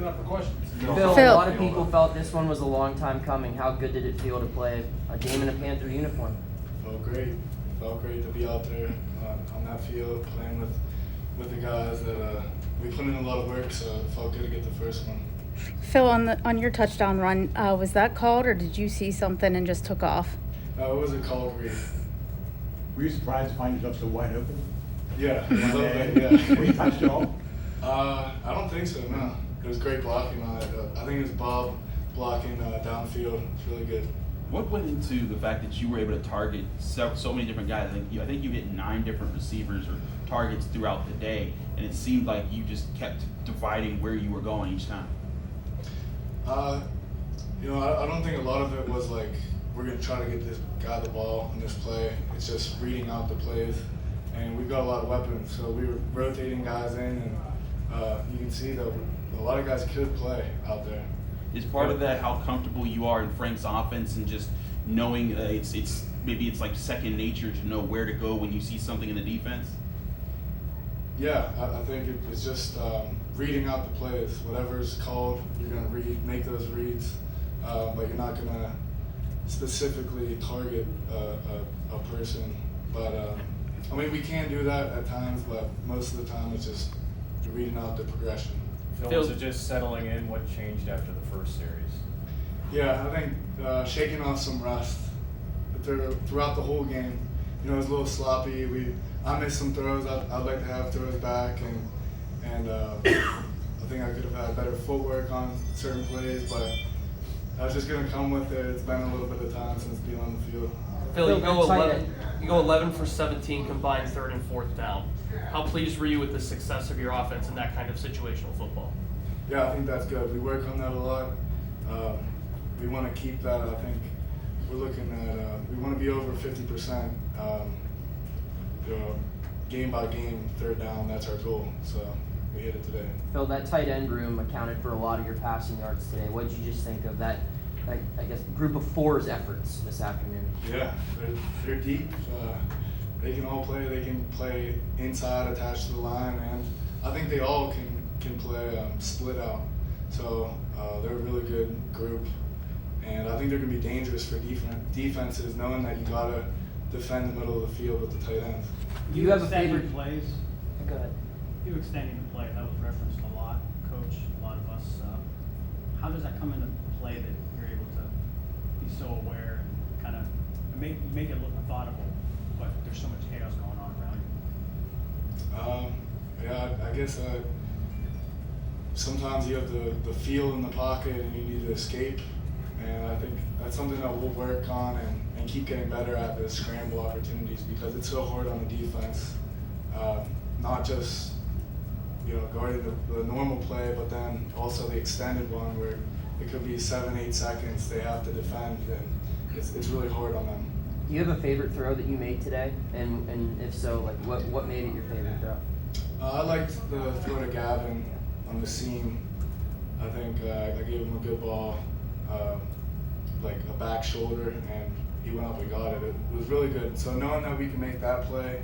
it up for questions. Phil, a lot of people felt this one was a long time coming. How good did it feel to play a game in a Panther uniform? Felt great. Felt great to be out there on that field playing with the guys that we put in a lot of work, so it felt good to get the first one. Phil, on your touchdown run, was that called or did you see something and just took off? No, it was a called read. Were you surprised to find yourself so wide open? Yeah, a little bit, yeah. Were you touched at all? I don't think so, no. It was great blocking on it. I think it was Bob blocking downfield. It's really good. What went into the fact that you were able to target so many different guys? I think you hit 9 different receivers or targets throughout the day, and it seemed like you just kept dividing where you were going each time. I don't think a lot of it was like, we're going to try to get this guy the ball in this play. It's just reading out the plays. And we've got a lot of weapons, so we were rotating guys in, and you can see that a lot of guys could play out there. Is part of that how comfortable you are in Frank's offense and just knowing it's maybe it's like second nature to know where to go when you see something in the defense? Yeah, I think it's just reading out the plays. Whatever's called, you're going to make those reads, but you're not going to specifically target a person. But we can do that at times, but most of the time it's just reading out the progression. Phil, was it just settling in? What changed after the first series? Yeah, I think shaking off some rust throughout the whole game. It was a little sloppy. I missed some throws. I'd like to have throws back, and I think I could have had better footwork on certain plays, but I was just going to come with it. It's been a little bit of time since being on the field. Phil, you go 11 for 17 combined third and fourth down. How pleased were you with the success of your offense in that kind of situational football? Yeah, I think that's good. We work on that a lot. We want to keep that. I think we're looking at, we want to be over 50%, game by game, third down. That's our goal. So we hit it today. Phil, that tight end room accounted for a lot of your passing yards today. What did you just think of that, I guess, group of four's efforts this afternoon? Yeah, they're deep. They can all play. They can play inside, attached to the line, and I think they all can play split out. So they're a really good group, and I think they're going to be dangerous for defenses, knowing that you got to defend the middle of the field with the tight ends. Do you have a favorite plays? Go ahead. You extending the play, that was referenced a lot, Coach, a lot of us. How does that come into play that you're able to be so aware and kind of make it look methodical, but there's so much chaos going on around you? Yeah, I guess sometimes you have the feel in the pocket and you need to escape, and I think that's something that we'll work on and keep getting better at, the scramble opportunities, because it's so hard on the defense, not just guarding the normal play, but then also the extended one where it could be 7-8 seconds they have to defend, and it's really hard on them. Do you have a favorite throw that you made today? And if so, what made it your favorite throw? I liked the throw to Gavin on the seam. I think I gave him a good ball, like a back shoulder, and he went up and got it. It was really good. So knowing that we can make that play,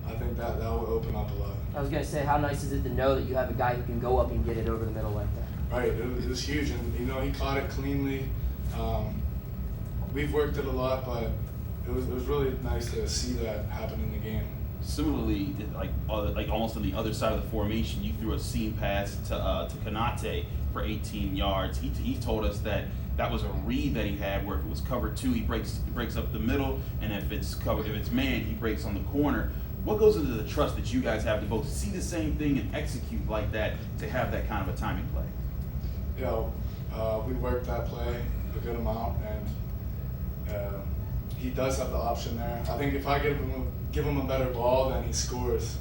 I think that will open up a lot. I was going to say, how nice is it to know that you have a guy who can go up and get it over the middle like that? Right, it was huge, and he caught it cleanly. We've worked it a lot, but it was really nice to see that happen in the game. Similarly, like almost on the other side of the formation, you threw a seam pass to Kanate for 18 yards. He told us that was a read that he had where if it was cover 2, he breaks up the middle, and if it's man, he breaks on the corner. What goes into the trust that you guys have to both see the same thing and execute like that to have that kind of a timing play? We worked that play a good amount, and he does have the option there. I think if I give him a better ball, then he scores.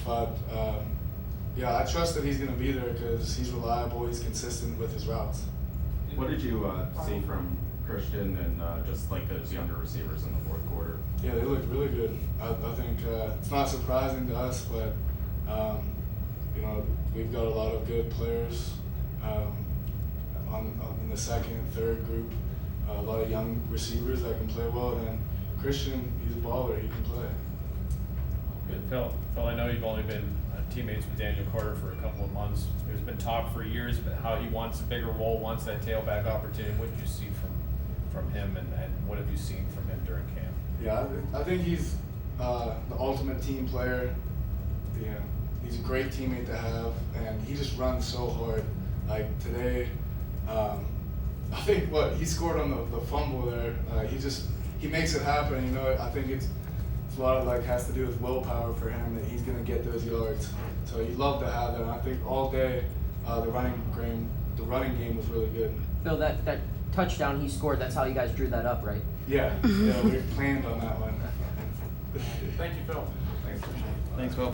But I trust that he's going to be there because he's reliable, he's consistent with his routes. What did you see from Christian and just like those younger receivers in the fourth quarter? Yeah, they looked really good. I think it's not surprising to us, but we've got a lot of good players in the second and third group. A lot of young receivers that can play well, and Christian, he's a baller. He can play. Good. Phil, I know you've only been teammates with Daniel Carter for a couple of months. There's been talk for years about how he wants a bigger role, wants that tailback opportunity. What did you see from him, and what have you seen from him during camp? Yeah, I think he's the ultimate team player. You know, he's a great teammate to have, and he just runs so hard. Like today, I think he scored on the fumble there. He makes it happen. You know, I think it's a lot of has to do with willpower for him that he's gonna get those yards. So you love to have that. And I think all day the running game was really good. Phil, that touchdown he scored, that's how you guys drew that up, right? Yeah, we planned on that one. Thank you, Phil. Thanks. Thanks, Phil.